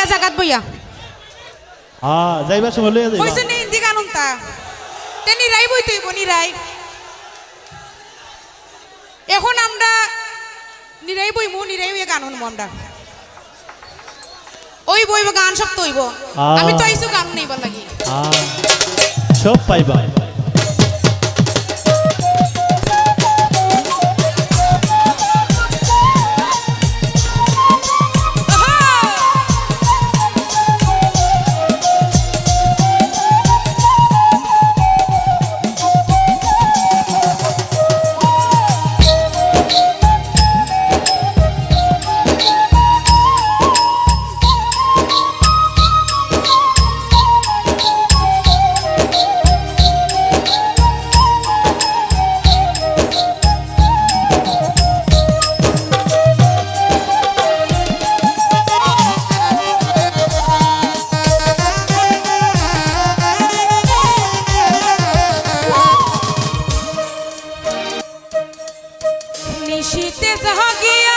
বইয়া জাগাত বইয়া যাইবার সময় লইয়া যাইবা কইছে নি হিন্দি গান তা তে নিরাই বই তুই নিরাই এখন আমরা নিরাই বইমু নিরাই বইয়া গান শুনবো আমরা ওই বইব গান সব তৈব আমি তো আইসু গান নেইবার লাগি সব পাইবা নিশীতে জাগিয়া